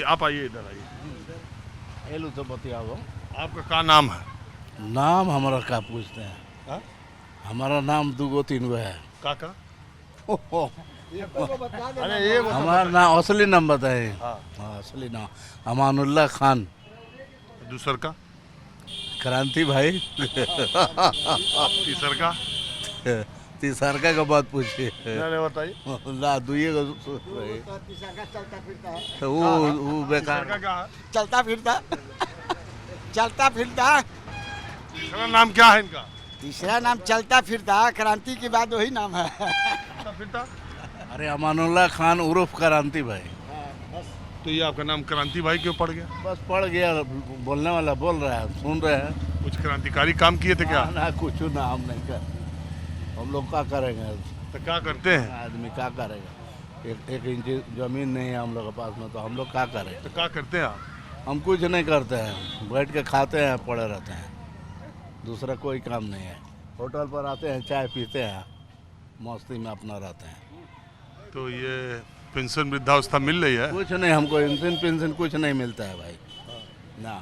आप आइए इधर आइए। एलू तो बतियाओ। आपका क्या नाम है? नाम हमारा का पूछते हैं? हाँ? हमारा नाम दूगो तीन गो है। काका? अरे ये वो हमारा नाम असली नाम बताए। हाँ। हाँ असली नाम अमानुल्लाह खान। दूसर का? क्रांति भाई। तीसर का? तीसरका का बात पूछिए। नहीं बताइए। ला दुइये को तो वो बेकार। तीसर का क्या है? चलता फिरता चलता फिरता। तीसरा नाम क्या है इनका? तीसरा नाम चलता फिरता, क्रांति के बाद वही नाम है। चलता फिरता? अरे अमानुल्लाह खान उर्फ क्रांति भाई। तो ये आपका नाम क्रांति भाई क्यों पड़ गया? बस पड़ गया, बोलने वाला बोल रहा है, सुन रहे हैं। कुछ क्रांतिकारी काम किए थे क्या? ना कुछ ना, हम नहीं कर, हम लोग क्या करेंगे? तो क्या करते हैं? आदमी क्या करेगा? एक इंच जमीन नहीं है हम लोग के पास में, तो हम लोग क्या करें? तो क्या करते हैं आप? हम कुछ नहीं करते हैं, बैठ के खाते हैं, पड़े रहते हैं, दूसरा कोई काम नहीं है। होटल पर आते हैं, चाय पीते हैं, मस्ती में अपना रहते हैं। तो ये पेंशन वृद्धावस्था मिल रही है? कुछ नहीं, हमको पेंशन कुछ नहीं मिलता है भाई ना,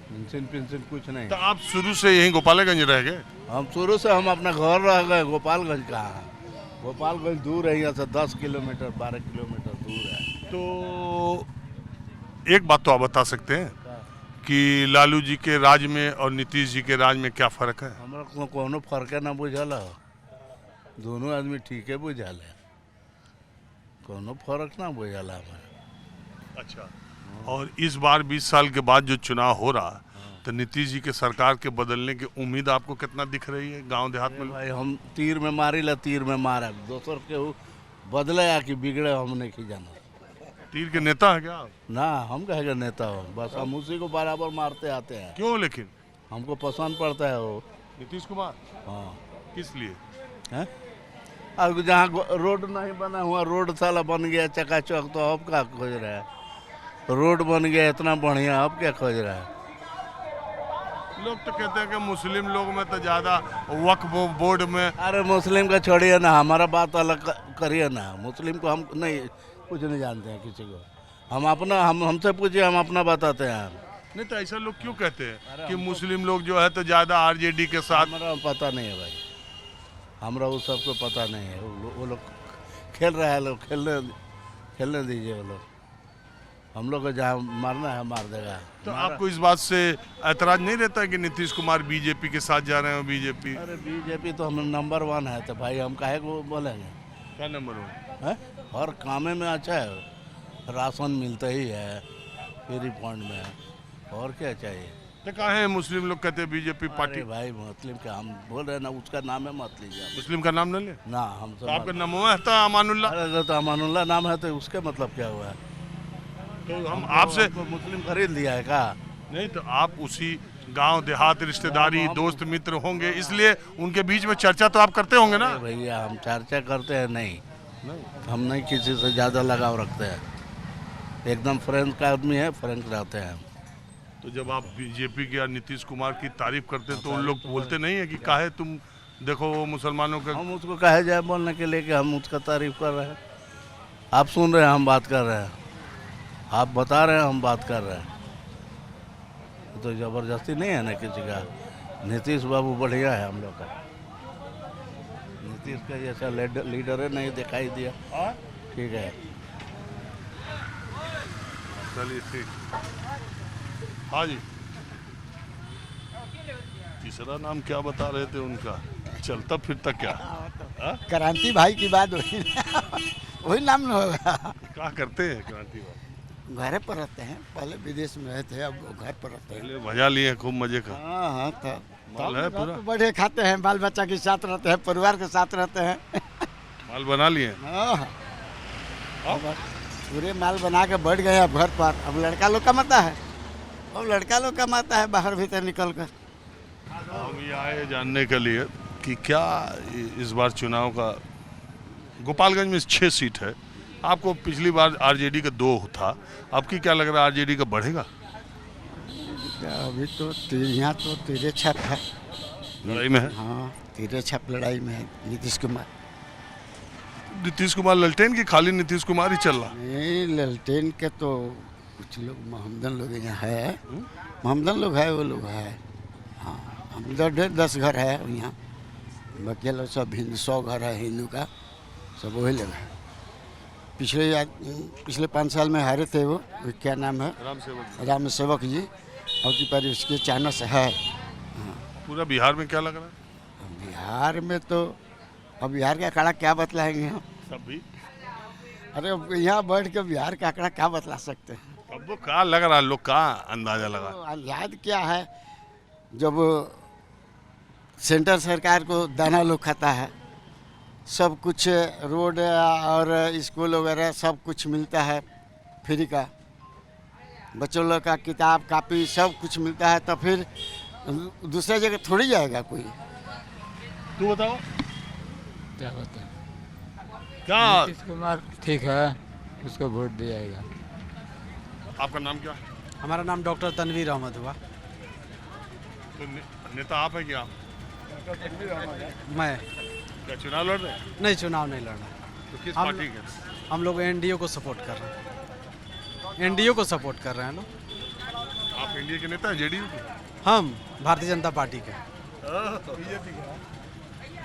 पेंशन कुछ नहीं। तो आप शुरू से यहीं गोपालगंज रह गए? हम शुरू से हम अपना घर रह गए, गोपालगंज कहाँ है? गोपालगंज दूर है यहाँ से, 10 किलोमीटर 12 किलोमीटर दूर है। तो एक बात तो आप बता सकते हैं कि लालू जी के राज में और नीतीश जी के राज में क्या फर्क है? हमारा कोनो फर्क ना बुझल है, दोनों आदमी ठीक है बुझल है, कोनो फर्क ना बुझल है हमारा। अच्छा। और इस बार 20 साल के बाद जो चुनाव हो रहा है, तो नीतीश जी के सरकार के बदलने की उम्मीद आपको कितना दिख रही है गांव देहात में? भाई हम तीर में मारी ला, तीर में मारा, दोसर के बदले या कि बिगड़े हम नहीं की जाना। तीर के नेता है क्या आप? ना हम कहेगा नेता हो, बस हम उसी को बराबर मारते आते हैं। क्यों लेकिन? हमको पसंद पड़ता है वो। नीतीश कुमार? हाँ। किस लिए? हैं? अब जहाँ रोड नहीं बना हुआ, रोड साला बन गया चकाचौक, तो अब क्या खोज रहा है? रोड बन गया इतना बढ़िया, अब क्या खोज रहा है? लोग तो कहते हैं कि मुस्लिम लोग में तो ज्यादा वक्फ बोर्ड में। अरे मुस्लिम का छोड़िए ना, हमारा बात अलग करिए ना। मुस्लिम को हम नहीं, कुछ नहीं जानते हैं किसी को। हम अपना, हमसे पूछिए, हम अपना बताते हैं। नहीं तो ऐसा लोग क्यों कहते हैं कि मुस्लिम लोग जो है तो ज्यादा आरजेडी के साथ? हमारा पता नहीं है भाई, हमरा वो सबको पता नहीं है। वो लोग खेल रहे हैं, लोग खेलने दीजिए वो लोग। हम लोग को जहाँ मारना है मार देगा। तो आपको इस बात से ऐतराज नहीं रहता कि नीतीश कुमार बीजेपी के साथ जा रहे हैं? बीजेपी, अरे बीजेपी तो हम नंबर 1 है, तो भाई हम काहे को बोलेंगे? क्या नंबर 1 है? हर कामे में अच्छा है, राशन मिलता ही है फ्री फंड में, और क्या चाहिए? तो कहा है मुस्लिम लोग कहते हैं बीजेपी पार्टी? अरे भाई मुस्लिम का हम बोल रहे हैं ना, उसका नाम है, मत लीजिए मुस्लिम का नाम न ले ना। हम तो आपका नाम हुआ था अमानुल्लाह? अरे तो अमानुल्लाह नाम है, तो उसके मतलब क्या हुआ है? तो हम आपसे मुस्लिम खरीद लिया है का? नहीं, तो आप उसी गांव देहात रिश्तेदारी दोस्त मित्र होंगे, इसलिए उनके बीच में चर्चा तो आप करते होंगे ना? भैया हम चर्चा करते हैं नहीं, हम नहीं किसी से ज़्यादा लगाव रखते हैं, एकदम फ्रेंड का आदमी है, फ्रेंड रहते हैं। तो जब आप बीजेपी के या नीतीश कुमार की तारीफ करते हैं तो उन लोग बोलते नहीं है कि काहे तुम देखो वो मुसलमानों का? हम उसको कहे जाए बोलने के लिए कि हम उसका तारीफ कर रहे हैं? आप सुन रहे हैं, हम बात कर रहे हैं, आप बता रहे हैं, हम बात कर रहे हैं, तो ज़बरदस्ती नहीं है ना किसी का। नीतीश बाबू बढ़िया है हम लोग का, नीतीश का जैसा लीडर है नहीं दिखाई दिया। ठीक है, चलिए ठीक। हाँ जी, तीसरा नाम क्या बता रहे थे उनका? चलता फिरता क्या? क्रांति भाई की बात वही नाम न होगा। क्या करते हैं क्रांति भाई? घर पर रहते हैं, पहले विदेश में रहते हैं, अब घर पर रहते हैं। पहले मजा लिए खूब मजे का? हाँ तो माल है पूरा? बढ़े खाते हैं, बाल बच्चा के साथ रहते हैं, परिवार के साथ रहते हैं। माल बना लिए? हाँ पूरे माल बना के बढ़ गए अब घर पर। अब लड़का लोग कमाता है, अब लड़का लोग कमाता है बाहर भीतर निकल कर। हम ये आए जानने के लिए कि क्या इस बार चुनाव का गोपालगंज में 6 सीट है, आपको पिछली बार आरजेडी का 2 था, आपकी क्या लग रहा है आरजेडी का बढ़ेगा? अभी तो यहाँ तो तेरे छप है, लड़ाई में है? हाँ तेरे छप लड़ाई में है नीतीश कुमार। नीतीश कुमार ललटेन की खाली नीतीश कुमार ही चल रहा? नहीं, ललटेन के तो कुछ लोग मोहम्मदन लोग यहाँ है, मोहम्मदन लोग है, वो लोग है। हाँ, हम इधर 10 घर है यहाँ, बाकी लोग सब हिंदू, 100 घर है हिंदू का, सब वही लोग है। पिछले 5 साल में हारे थे वो क्या नाम है, राम सेवक जी, और की पर उसके चानस है। हाँ। पूरा बिहार में क्या लग रहा है? बिहार में तो अब बिहार का आंकड़ा क्या बतलाएंगे हम? सब भी अरे अब यहाँ बैठ के बिहार का आंकड़ा क्या बतला सकते हैं? अब वो क्या लग रहा है, लोग का अंदाजा लगा? तो अंदाज क्या है, जब सेंटर सरकार को दाना लोग खाता है, सब कुछ रोड और स्कूल वगैरह सब कुछ मिलता है फ्री का, बच्चों लोग का किताब कापी सब कुछ मिलता है, तो फिर दूसरे जगह थोड़ी जाएगा कोई। तू बताओ क्या होता है? क्या नीतीश कुमार ठीक है, उसको वोट दिया जाएगा। आपका नाम क्या है? हमारा नाम डॉक्टर तनवीर अहमद हुआ। तो नेता आप है क्या? मैं क्या चुनाव लड़ रहे हैं? नहीं, चुनाव नहीं लड़ रहा। तो किस हम- पार्टी के? हम लोग एनडीए को सपोर्ट कर रहे हैं, एनडीए को सपोर्ट कर रहे हैं लोग। आप एनडीए के नेता हैं, जेडीयू के? हम भारतीय जनता पार्टी के। बीजेपी का।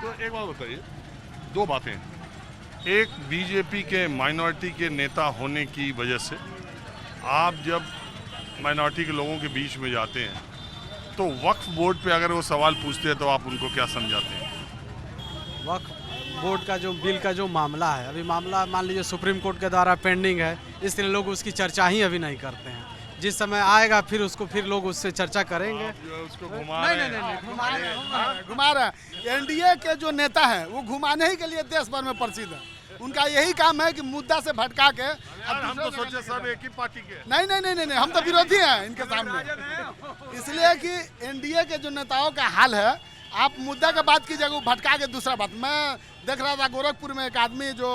तो एक बात बताइए, दो बातें। एक, बीजेपी के माइनॉरिटी के नेता होने की वजह से आप जब माइनॉरिटी के लोगों के बीच में जाते हैं तो वक्फ बोर्ड पे अगर वो सवाल पूछते हैं तो आप उनको क्या समझाते हैं? वक्फ बोर्ड का जो बिल का जो मामला है, अभी मामला मान लीजिए सुप्रीम कोर्ट के द्वारा पेंडिंग है, इसलिए लोग उसकी चर्चा ही अभी नहीं करते हैं। जिस समय आएगा फिर उसको फिर लोग उससे चर्चा करेंगे। आप जो है उसको घुमा नहीं रहे नहीं हैं। नहीं, घुमा रहे हैं। एनडीए के जो नेता हैं वो घुमाने ही के लिए देश भर में प्रसिद्ध है। उनका यही काम है कि मुद्दा से भटका के यार, हम तो सोचे सब एक ही पार्टी के। नहीं नहीं नहीं नहीं, हम तो विरोधी हैं इनके सामने। इसलिए कि एनडीए के जो नेताओं का हाल है, आप मुद्दा का बात कीजिएगा, वो भटका के दूसरा बात। मैं देख रहा था गोरखपुर में एक आदमी जो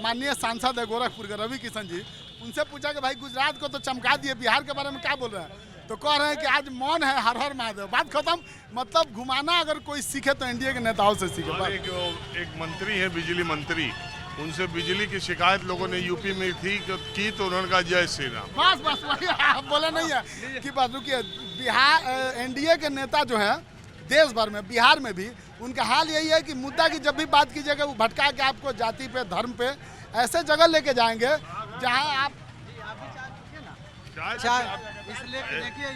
माननीय सांसद है गोरखपुर के, रवि किशन जी, उनसे पूछा कि भाई गुजरात को तो चमका दिए, बिहार के बारे में क्या बोल रहे हैं? तो कह रहे हैं कि आज मौन है, हर हर महादेव। बात खत्म। मतलब घुमाना अगर कोई सीखे तो एनडीए के नेताओं से सीखे। और एक मंत्री है, बिजली मंत्री, उनसे बिजली की शिकायत लोगों ने यूपी में की तो उन्होंने कहा जय श्री राम। बस बस वही आप बोले नहीं है कि बात रुकिए। बिहार एनडीए के नेता जो हैं देश भर में, बिहार में भी, उनका हाल यही है कि मुद्दा की जब भी बात कीजिएगा वो भटका के आपको जाति पे, धर्म पे ऐसे जगह लेके जाएंगे जहां आप चाय इसलिए कि देखिए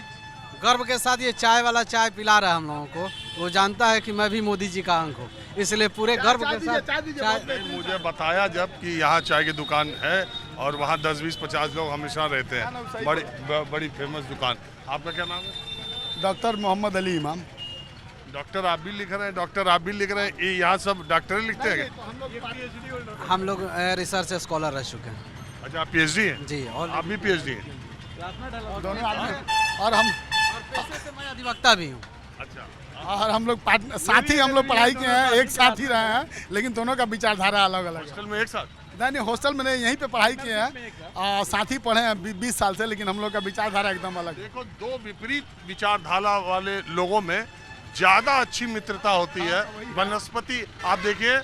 गर्व के साथ ये चाय वाला चाय पिला रहा है हम लोगों को। वो जानता है कि मैं भी मोदी जी का अंग हूँ, इसलिए पूरे गर्व के साथ चाय। मुझे बताया जब कि यहाँ चाय की दुकान है और वहाँ 10, 20, 50 लोग हमेशा रहते हैं, बड़ी फेमस दुकान। आपका क्या नाम है? डॉक्टर मोहम्मद अली इमाम। डॉक्टर आप भी लिख रहे हैं, डॉक्टर आप भी लिख रहे हैं, ये यहाँ सब डॉक्टर ही लिखते हैं? हम लोग रिसर्च स्कॉलर रह चुके हैं। अच्छा, आप पीएचडी हैं? जी, और आप भी पीएचडी हैं? दोनों आदमी। और हम मैं अधिवक्ता भी हूँ। अच्छा, और हम लोग साथी, हम लोग पढ़ाई के हैं, एक साथ ही रहे हैं, लेकिन दोनों का विचारधारा अलग अलग है। हॉस्टल में एक साथ? नहीं, हॉस्टल में नहीं, यहीं पे पढ़ाई किए हैं और साथ ही पढ़े हैं 20 साल से, लेकिन हम लोग का विचारधारा एकदम अलग है। देखो, दो विपरीत विचारधारा वाले लोगों में ज़्यादा अच्छी मित्रता होती है। वनस्पति आप देखिए,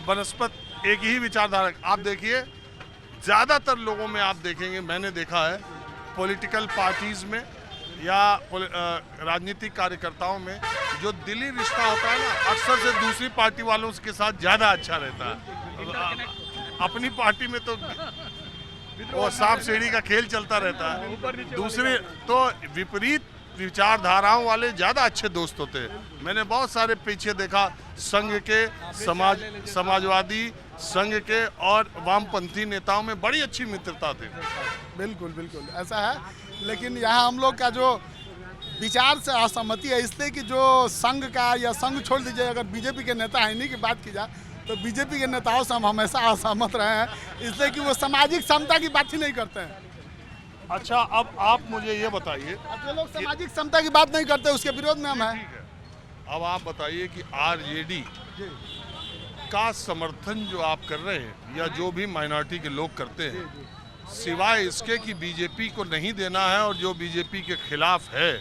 वनस्पति एक ही विचारधारा, आप देखिए ज़्यादातर लोगों में आप देखेंगे, मैंने देखा है पॉलिटिकल पार्टीज़ में या राजनीतिक कार्यकर्ताओं में जो दिली रिश्ता होता है ना, अक्सर से दूसरी पार्टी वालों के साथ ज़्यादा अच्छा रहता है। अपनी पार्टी में तो वो सांप सीढ़ी का खेल चलता रहता है। दूसरे तो विपरीत विचारधाराओं वाले ज़्यादा अच्छे दोस्त होते हैं। मैंने बहुत सारे पीछे देखा, संघ के, समाजवादी संघ के और वामपंथी नेताओं में बड़ी अच्छी मित्रता थी। बिल्कुल बिल्कुल ऐसा है, लेकिन यहाँ हम लोग का जो विचार से असहमति है, इसलिए कि जो संघ का, या संघ छोड़ दीजिए, अगर बीजेपी के नेता हैं, इन्हीं की बात की जाए तो बीजेपी के नेताओं से हम हमेशा असहमत रहे हैं, इसलिए कि वो सामाजिक समता की बात ही नहीं करते हैं। अच्छा, अब आप मुझे ये बताइए, अब जो लोग सामाजिक समता की बात नहीं करते उसके विरोध में हम हैं। अब आप बताइए कि आरजेडी का समर्थन जो आप कर रहे हैं या जो भी माइनॉरिटी के लोग करते हैं, सिवाय इसके कि बीजेपी को नहीं देना है और जो बीजेपी के खिलाफ है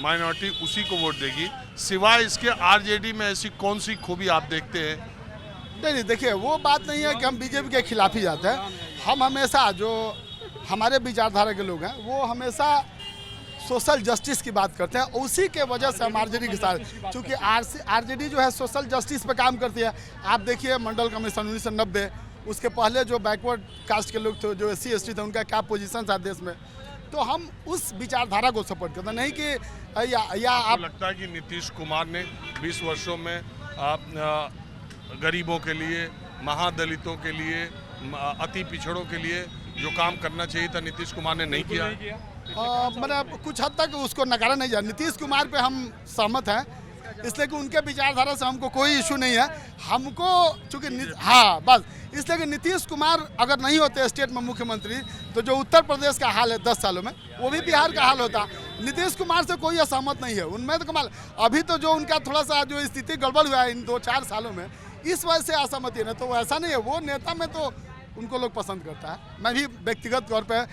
माइनॉरिटी उसी को वोट देगी, सिवाय इसके आरजेडी में ऐसी कौन सी खूबी आप देखते हैं नहीं देखिए वो बात नहीं है कि हम बीजेपी के खिलाफ ही जाते हैं। हम हमेशा जो हमारे विचारधारा के लोग हैं वो हमेशा सोशल जस्टिस की बात करते हैं। उसी के वजह से हम आरजेडी के साथ, चूँकि आरजेडी जो है सोशल जस्टिस पे काम करती है। आप देखिए मंडल कमीशन 1990, उसके पहले जो बैकवर्ड कास्ट के लोग थे, जो SC ST थे, उनका क्या पोजीशन था देश में। तो हम उस विचारधारा को सपोर्ट करते हैं, नहीं कि या आप लगता है कि नीतीश कुमार ने 20 वर्षों में गरीबों के लिए, महादलितों के लिए, अति पिछड़ों के लिए जो काम करना चाहिए था नीतीश कुमार ने नहीं किया? मतलब कुछ हद तक उसको नकारा नहीं जा। नीतीश कुमार पे हम सहमत हैं, इसलिए कि उनके विचारधारा से हमको कोई इशू नहीं है। हमको चूँकि हाँ बस इसलिए कि नीतीश कुमार अगर नहीं होते स्टेट में मुख्यमंत्री, तो जो उत्तर प्रदेश का हाल है 10 सालों में, वो भी बिहार का हाल होता। नीतीश कुमार से कोई असहमत नहीं है, उनमें तो कमाल। अभी तो जो उनका थोड़ा सा जो स्थिति गड़बड़ हुआ है इन 2-4 सालों में, इस वजह से असहमति है। तो ऐसा नहीं है, वो नेता में तो उनको लोग पसंद करता है। मैं भी व्यक्तिगत तौर पे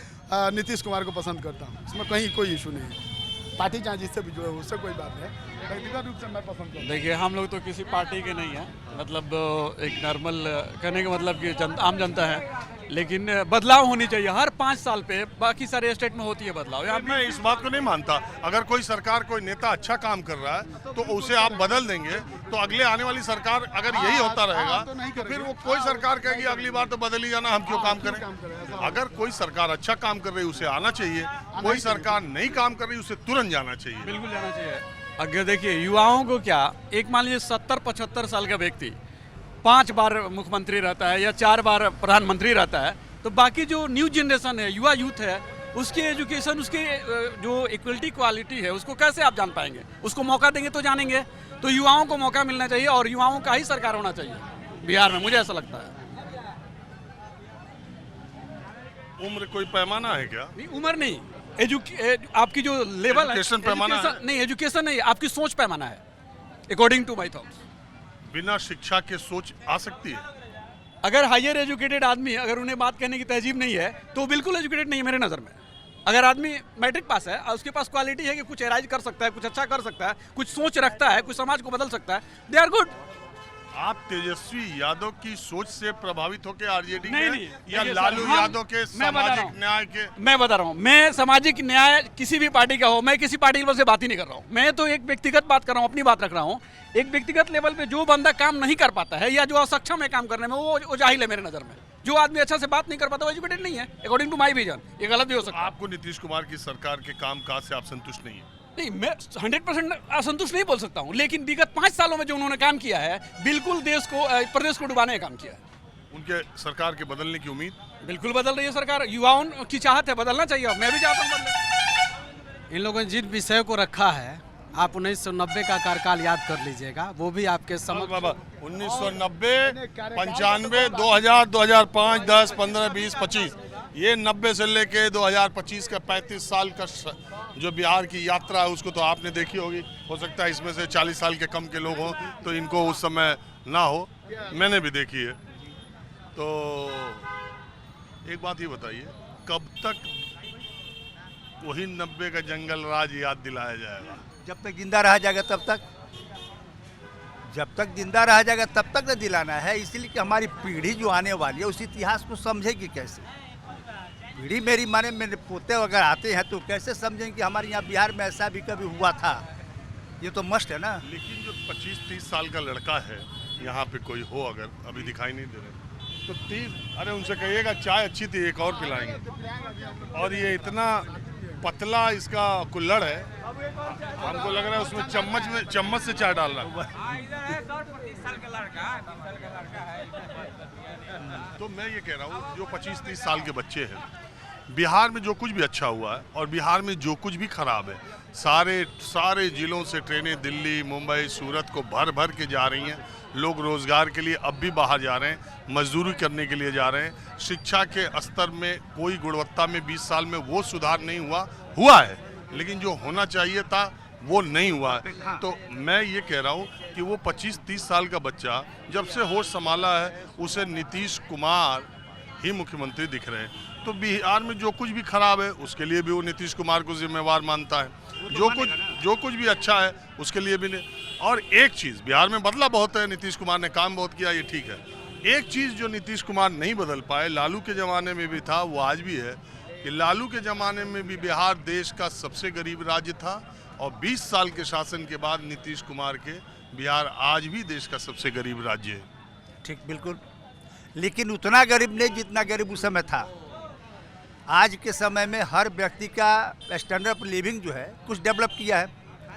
नीतीश कुमार को पसंद करता हूँ, इसमें कहीं कोई इशू नहीं है। पार्टी चाहे जिससे भी जुड़े उससे कोई बात नहीं, व्यक्तिगत रूप से मैं पसंद करता हूँ। देखिए हम लोग तो किसी पार्टी के नहीं हैं, मतलब एक नॉर्मल कहने का मतलब कि आम जनता है, लेकिन बदलाव होनी चाहिए हर 5 साल पे। बाकी सारे स्टेट में होती है बदलाव, यहाँ मैं इस बात को नहीं मानता। अगर कोई सरकार, कोई नेता अच्छा काम कर रहा है तो उसे आप बदल देंगे, तो अगले आने वाली सरकार अगर यही होता रहेगा तो फिर वो कोई सरकार कहेगी अगली बार तो बदल ही जाना, हम क्यों काम करें। अगर कोई सरकार अच्छा काम कर रही है उसे आना चाहिए, कोई सरकार नहीं काम कर रही उसे तुरंत जाना चाहिए। बिल्कुल जाना चाहिए। अगर देखिए युवाओं को क्या, एक मान लीजिए 70-75 साल का व्यक्ति 5 बार मुख्यमंत्री रहता है या 4 बार प्रधानमंत्री रहता है, तो बाकी जो न्यू जनरेशन है, युवा यूथ है, उसके एजुकेशन, उसके जो इक्वलिटी क्वालिटी है, उसको कैसे आप जान पाएंगे? उसको मौका देंगे तो जानेंगे। तो युवाओं को मौका मिलना चाहिए और युवाओं का ही सरकार होना चाहिए बिहार में, मुझे ऐसा लगता है। उम्र कोई पैमाना है क्या? नहीं, उम्र नहीं, आपकी जो लेवल है, एजुकेशन पैमाना है? नहीं, एजुकेशन नहीं, आपकी सोच पैमाना है, अकॉर्डिंग टू माई थॉट्स। बिना शिक्षा के सोच आ सकती है? अगर हायर एजुकेटेड आदमी, अगर उन्हें बात कहने की तहजीब नहीं है तो बिल्कुल एजुकेटेड नहीं है मेरे नज़र में। अगर आदमी मैट्रिक पास है और उसके पास क्वालिटी है कि कुछ एराइज कर सकता है, कुछ अच्छा कर सकता है, कुछ सोच रखता है, कुछ समाज को बदल सकता है, दे आर गुड। आप तेजस्वी यादव की सोच से प्रभावित होकर आरजेडी नहीं, या देखिए लालू सर, यादव के सामाजिक न्याय के? मैं बता रहा हूँ, मैं सामाजिक न्याय किसी भी पार्टी का हो, मैं किसी पार्टी लेवल से बात ही नहीं कर रहा हूँ। मैं तो एक व्यक्तिगत बात कर रहा हूँ, अपनी बात रख रहा हूँ। एक व्यक्तिगत लेवल पे जो बंदा काम नहीं कर पाता है या जो असक्षम है काम करने में, वो जाहिल है मेरे नजर में। जो आदमी अच्छा से बात नहीं कर पाता वो एजुकेटेड नहीं है, अकॉर्डिंग टू माई विजन। ये गलत भी हो सकता है। आपको नीतीश कुमार की सरकार के कामकाज से आप संतुष्ट नहीं है? नहीं, मैं 100% असंतुष्ट नहीं बोल सकता हूँ, लेकिन विगत 5 सालों में जो उन्होंने काम किया है, बिल्कुल देश को, प्रदेश को डुबाने का काम किया है। उनके सरकार के बदलने की उम्मीद? बिल्कुल बदल रही है सरकार, युवाओं की चाहत है, बदलना चाहिए, मैं भी चाहता हूँ बदले। इन लोगों ने जिन विषय को रखा है, आप 1990 का कार्यकाल याद कर लीजिएगा, वो भी आपके समझ। बाबा 1990, 95, 2000, 2005, 10, 15, 20, 25, ये 90 से लेके 2025 का 35 साल का जो बिहार की यात्रा है उसको तो आपने देखी होगी। हो सकता है इसमें से 40 साल के कम के लोग हों तो इनको उस समय ना हो, मैंने भी देखी है। तो एक बात ये बताइए, कब तक वही 90 का जंगल राज याद दिलाया जाएगा? जब तक जिंदा रहा जाएगा तब तक, जब तक जिंदा रहा जाएगा तब तक न दिलाना है। इसलिए कि हमारी पीढ़ी जो आने वाली है उस इतिहास को समझेगी कैसे? पीढ़ी मेरी माने मेरे पोते अगर आते हैं तो कैसे समझेंगे कि हमारे यहाँ बिहार में ऐसा भी कभी हुआ था? ये तो मस्ट है ना। लेकिन जो 25-30 साल का लड़का है, यहाँ पे कोई हो अगर, अभी दिखाई नहीं दे रहे, तो 30, अरे उनसे कहिएगा चाय अच्छी थी, एक और पिलाएंगे। और ये इतना पतला इसका कुल्हड़ है, हमको लग रहा है उसमें चम्मच से चाय डाल रहा है। तो मैं ये कह रहा हूँ, जो 25-30 साल के बच्चे हैं, बिहार में जो कुछ भी अच्छा हुआ है और बिहार में जो कुछ भी खराब है, सारे जिलों से ट्रेनें दिल्ली, मुंबई, सूरत को भर भर के जा रही हैं। लोग रोजगार के लिए अब भी बाहर जा रहे हैं, मजदूरी करने के लिए जा रहे हैं। शिक्षा के स्तर में कोई गुणवत्ता में 20 साल में वो सुधार नहीं हुआ है, लेकिन जो होना चाहिए था वो नहीं हुआ है। तो मैं ये कह रहा हूँ कि वो 25-30 साल का बच्चा जब से होश संभाला है, उसे नीतीश कुमार ही मुख्यमंत्री दिख रहे हैं। तो बिहार में जो कुछ भी खराब है उसके लिए भी वो नीतीश कुमार को जिम्मेवार मानता है, जो कुछ भी अच्छा है उसके लिए भी नहीं। और एक चीज़, बिहार में बदला बहुत है, नीतीश कुमार ने काम बहुत किया, ये ठीक है, एक चीज जो नीतीश कुमार नहीं बदल पाए, लालू के जमाने में भी था, वो आज भी है, कि लालू के जमाने में भी बिहार देश का सबसे गरीब राज्य था और 20 साल के शासन के बाद नीतीश कुमार के बिहार आज भी देश का सबसे गरीब राज्य है। ठीक, बिल्कुल, लेकिन उतना गरीब नहीं जितना गरीब उस समय था। आज के समय में हर व्यक्ति का स्टैंडर्ड ऑफ लिविंग जो है कुछ डेवलप किया है,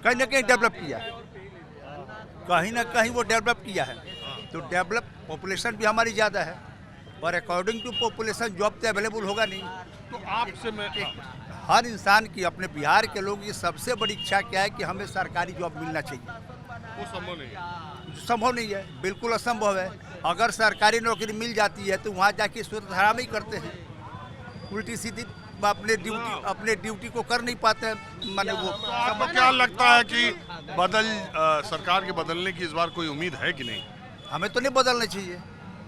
कहीं ना कहीं डेवलप किया है, कहीं ना कहीं वो डेवलप किया है। तो डेवलप पॉपुलेशन भी हमारी ज़्यादा है और अकॉर्डिंग टू पॉपुलेशन जॉब तो अवेलेबल होगा नहीं। तो आपसे मैं हर इंसान की, अपने बिहार के लोग की सबसे बड़ी इच्छा क्या है कि हमें सरकारी जॉब मिलना चाहिए। वो संभव नहीं है। संभव नहीं है, बिल्कुल असंभव है। अगर सरकारी नौकरी मिल जाती है तो वहाँ जाके सूरत हराम ही करते हैं, उल्टी सीधी अपने ड्यूटी को कर नहीं पाते हैं। माने वो तो आपको क्या लगता है कि सरकार के बदलने की इस बार कोई उम्मीद है कि नहीं? हमें तो नहीं बदलना चाहिए।